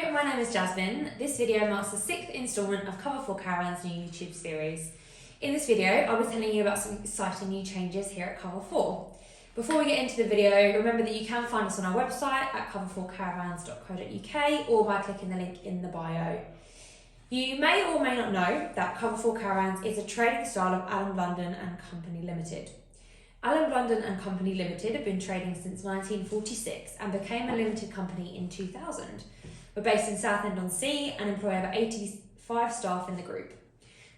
Hello, my name is Jasmine. This video marks the 6th instalment of Cover 4 Caravan's new YouTube series. In this video, I'll be telling you about some exciting new changes here at Cover 4. Before we get into the video, remember that you can find us on our website at cover4caravans.co.uk or by clicking the link in the bio. You may or may not know that Cover 4 Caravans is a trading style of Allen London and Company Limited. Allen London and Company Limited have been trading since 1946 and became a limited company in 2000. We're based in Southend-on-Sea and employ over 85 staff in the group.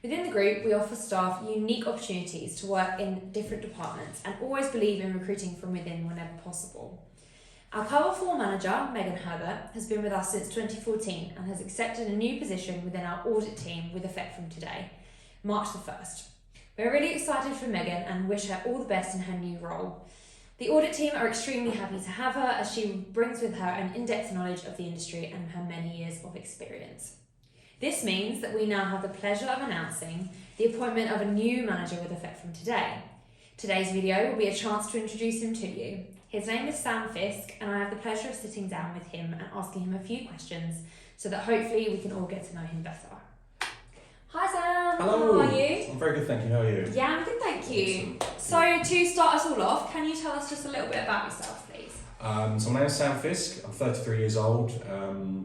Within the group, we offer staff unique opportunities to work in different departments and always believe in recruiting from within whenever possible. Our Cover 4 manager, Megan Herbert, has been with us since 2014 and has accepted a new position within our audit team with effect from today, March the 1st. We're really excited for Megan and wish her all the best in her new role. The audit team are extremely happy to have her as she brings with her an in-depth knowledge of the industry and her many years of experience. This means that we now have the pleasure of announcing the appointment of a new manager with effect from today. Today's video will be a chance to introduce him to you. His name is Sam Fisk and I have the pleasure of sitting down with him and asking him a few questions so that hopefully we can all get to know him better. Hi Sam, Hello. How are you? I'm very good, thank you. How are you? Yeah, I'm good, thank you. So to start us all off, can you tell us just a little bit about yourself, please? So my name is Sam Fisk. I'm 33 years old.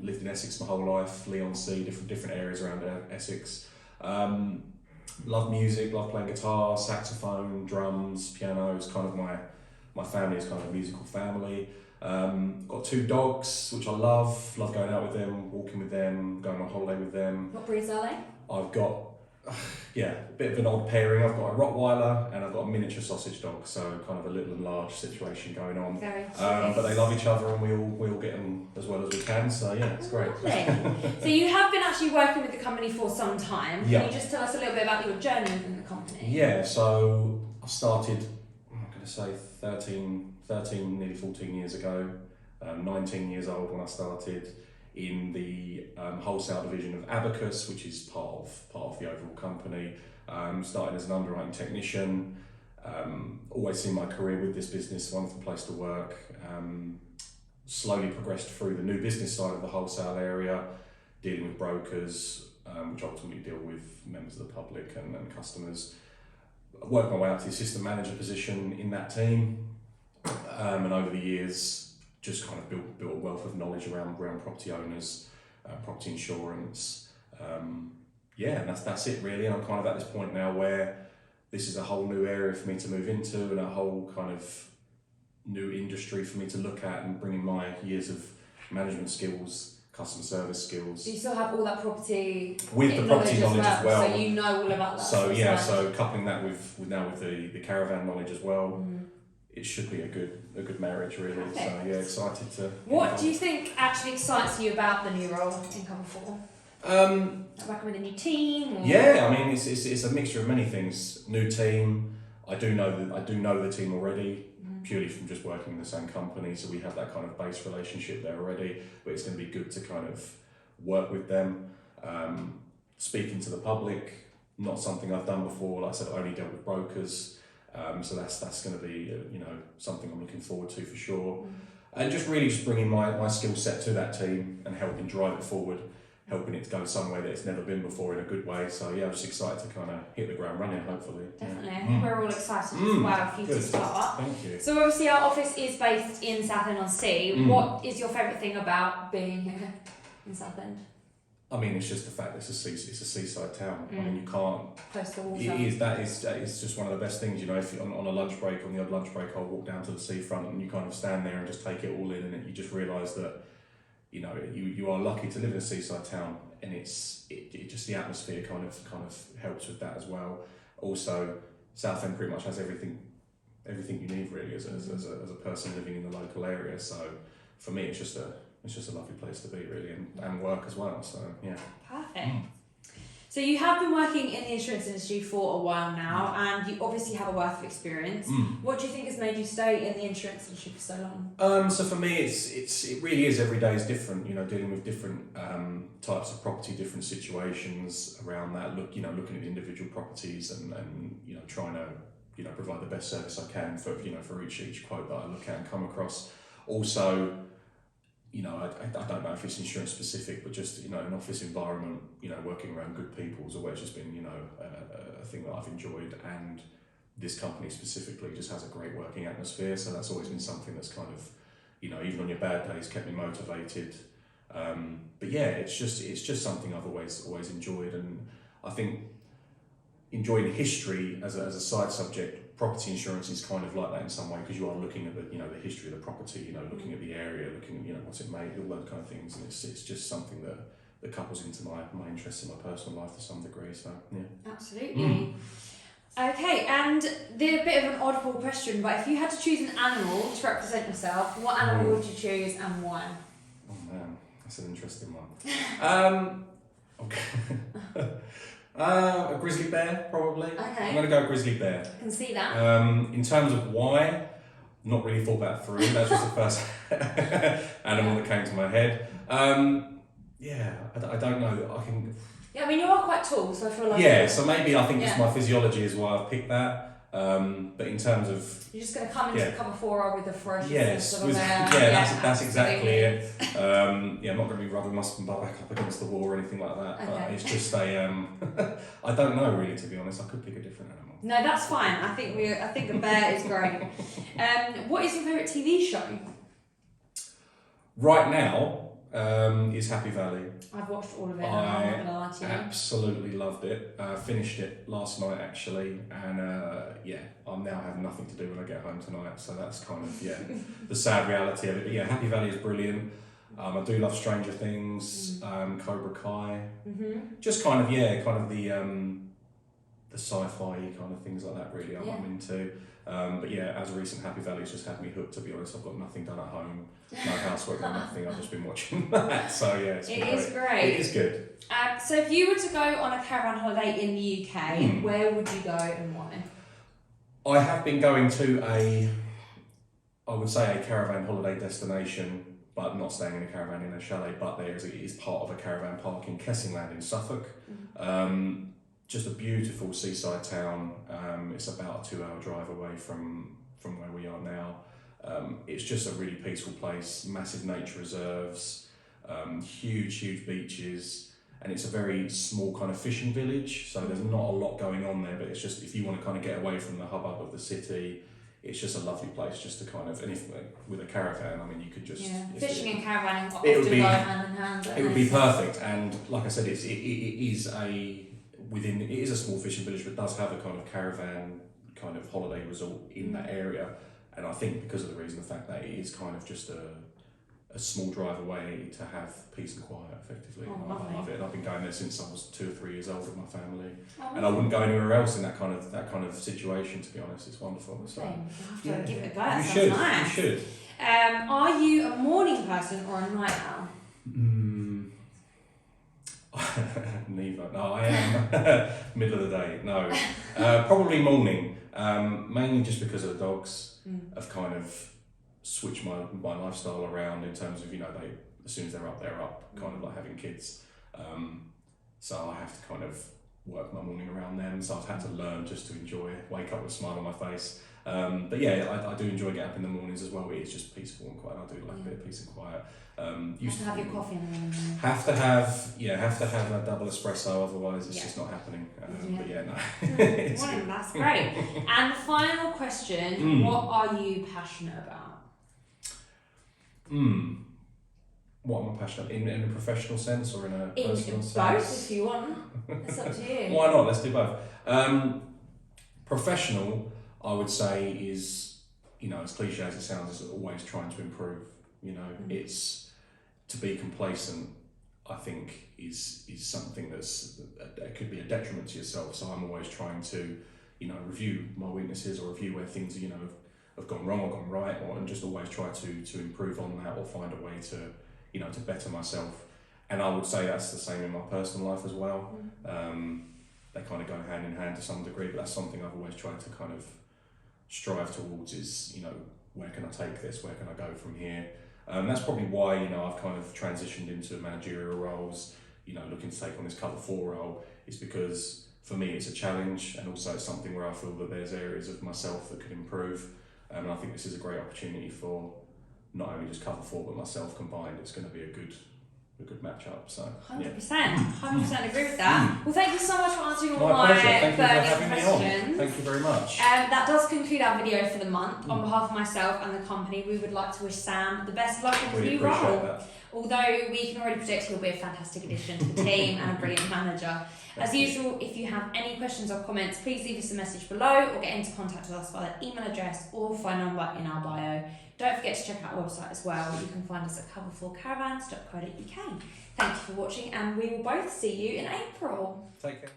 Lived in Essex my whole life, Leigh-on-Sea, different areas around Essex. Love music, love playing guitar, saxophone, drums, piano. It's kind of my family is kind of a musical family. Got 2 dogs, which I love going out with them, walking with them, going on holiday with them. What breeds are they? I've got, a bit of an odd pairing. I've got a Rottweiler and I've got a miniature sausage dog, so kind of a little and large situation going on. Very cute. But they love each other and we all get them as well as we can, so yeah, it's great. Lovely. So you have been actually working with the company for some time. Can Yeah. you just tell us a little bit about your journey within the company? Yeah, so I started, I'm going to say 13, nearly 14 years ago, 19 years old when I started in the wholesale division of Abacus, which is part of the overall company. Started as an underwriting technician, always seen my career with this business, wonderful place to work. Slowly progressed through the new business side of the wholesale area, dealing with brokers, which ultimately deal with members of the public and customers. I worked my way up to the assistant manager position in that team, and over the years, just kind of built a wealth of knowledge around property owners, property insurance. And that's it really. And I'm kind of at this point now where this is a whole new area for me to move into and a whole kind of new industry for me to look at and bring in my years of management skills, customer service skills. So you still have all that property with the property knowledge as well. So you know all about that. So yeah, so coupling that with the caravan knowledge as well. It should be a good marriage really. Perfect. So yeah, excited to. What do you think actually excites you about the new role in Cover 4? Working with a new team? Or? Yeah, I mean it's a mixture of many things. New team. I do know the team already, purely from just working in the same company. So we have that kind of base relationship there already. But it's going to be good to kind of work with them. Speaking to the public, not something I've done before. Like I said, I've only dealt with brokers. So that's going to be something I'm looking forward to for sure, and just bringing my skill set to that team and helping drive it forward, helping it to go somewhere that it's never been before in a good way. So yeah, I'm just excited to kind of hit the ground running. Hopefully, definitely. I think we're all excited as well for you to start. Thank you. So obviously our office is based in Southend-on-Sea. What is your favourite thing about being here in Southend? I mean, it's just the fact that it's a seaside town. I mean, you can't. Close to the water. That is just one of the best things. You know, if on a lunch break, on the odd lunch break, I'll walk down to the seafront and you kind of stand there and just take it all in, and you just realise that, you know, you are lucky to live in a seaside town, and it just the atmosphere kind of helps with that as well. Also, Southend pretty much has everything you need really as a person living in the local area. So for me, it's just a lovely place to be really, and work as well, so yeah. Perfect. So you have been working in the insurance industry for a while now, and you obviously have a wealth of experience. What do you think has made you stay in the insurance industry for so long? So for me, it really is, every day is different, you know, dealing with different types of property, different situations around that, looking at the individual properties and you know, trying to, you know, provide the best service I can for each quote that I look at and come across. Also, I don't know if it's insurance specific, but just, an office environment, working around good people has always just been, a thing that I've enjoyed. And this company specifically just has a great working atmosphere. So that's always been something that's kind of, even on your bad days, kept me motivated. But yeah, it's just something I've always enjoyed. And I think enjoying history as a side subject, property insurance is kind of like that in some way, because you are looking at the history of the property, looking at the area, looking at what's it made, all those kind of things, and it's just something that couples into my interests in my personal life to some degree. So yeah, absolutely. Okay, and the bit of an oddball question, but if you had to choose an animal to represent yourself, what animal would you choose and why? Oh man, that's an interesting one. Okay. A grizzly bear, probably. Okay. I'm going to go grizzly bear. I can see that. In terms of why, not really thought that through. That's just the first animal that came to my head. I don't know. Yeah, I mean, you are quite tall, so I feel like... Yeah, so maybe I think just my physiology is why I've picked that. But in terms of... You're just going to come into the cover 4 with the ferociousness yes, of a bear. That's exactly it. I'm not going to be rubbing my back up against the wall or anything like that. Okay. But it's just I don't know really, to be honest. I could pick a different animal. No, that's fine. I think the bear is great. What is your favourite TV show? Right now, is Happy Valley. I've watched all of it. I'm not going to lie to you. Absolutely loved it. Finished it last night actually, and I'm now having nothing to do when I get home tonight. So that's kind of the sad reality of it. But yeah, Happy Valley is brilliant. I do love Stranger Things, Cobra Kai. Just kind of the sci-fi kind of things like that. Really, I'm into. But yeah, as a recent Happy Valley's just had me hooked, to be honest. I've got nothing done at home, no housework, no nothing. I've just been watching that. So yeah, it's great. It is good. So if you were to go on a caravan holiday in the UK, where would you go and why? I have been going to I would say a caravan holiday destination, but not staying in a caravan in a chalet, but it is part of a caravan park in Kessingland in Suffolk. Just a beautiful seaside town. It's about a 2-hour drive away from where we are now. It's just a really peaceful place, massive nature reserves, huge beaches, and it's a very small kind of fishing village, so there's not a lot going on there, but it's just, if you want to kind of get away from the hubbub of the city, it's just a lovely place just to kind of, and if with a caravan, I mean, you could just... Yeah, fishing and caravanning often go hand in hand. It would be perfect, and like I said, it is a small fishing village, but does have a kind of caravan kind of holiday resort in that area. And I think because of the fact that it is kind of just a small drive away to have peace and quiet, effectively. I love it. And I've been going there since I was 2 or 3 years old with my family. And I wouldn't go anywhere else in that kind of situation, to be honest. It's wonderful. So you have to give it a go. That you sounds should. nice. You should. Are you a morning person or a night owl? Neither. No, I am middle of the day. No, probably morning. Mainly just because of the dogs. I've kind of switched my lifestyle around in terms of, they, as soon as they're up, kind of like having kids. So I have to kind of work my morning around them. So I've had to learn just to wake up with a smile on my face. But yeah, I do enjoy getting up in the mornings as well. It is just peaceful and quiet. I do like a bit of peace and quiet. Used to have your coffee in the morning. Have to have a double espresso, otherwise it's just not happening. But yeah, no. Morning, that's great. And the final question, what are you passionate about? What am I passionate in a professional sense or in a personal sense? Both, if you want. It's up to you. Why not? Let's do both. Professional, I would say, is, as cliche as it sounds, is always trying to improve. It's to be complacent, I think, is something that could be a detriment to yourself. So I'm always trying to, review my weaknesses or review where things, have gone wrong or gone right, and just always try to improve on that or find a way to, to better myself. And I would say that's the same in my personal life as well. They kind of go hand in hand to some degree, but that's something I've always tried to kind of strive towards is, where can I take this? Where can I go from here? That's probably why, I've kind of transitioned into managerial roles, looking to take on this cover 4 role, is because for me it's a challenge, and also it's something where I feel that there's areas of myself that could improve. And I think this is a great opportunity for not only just Cover 4 but myself combined, it's going to be a good match-up. So 100% agree with that. Well, thank you so much for answering all my my pleasure. Thank you for having me questions. on. Thank you very much. That does conclude our video for the month. On behalf of myself and the company, we would like to wish Sam the best of luck in his Really new role. appreciate that. Although we can already predict he'll be a fantastic addition to the team and a brilliant manager. As usual, if you have any questions or comments, please leave us a message below or get into contact with us via email address or phone number in our bio. Don't forget to check out our website as well. You can find us at cover4caravans.co.uk. Thank you for watching, and we will both see you in April. Take care.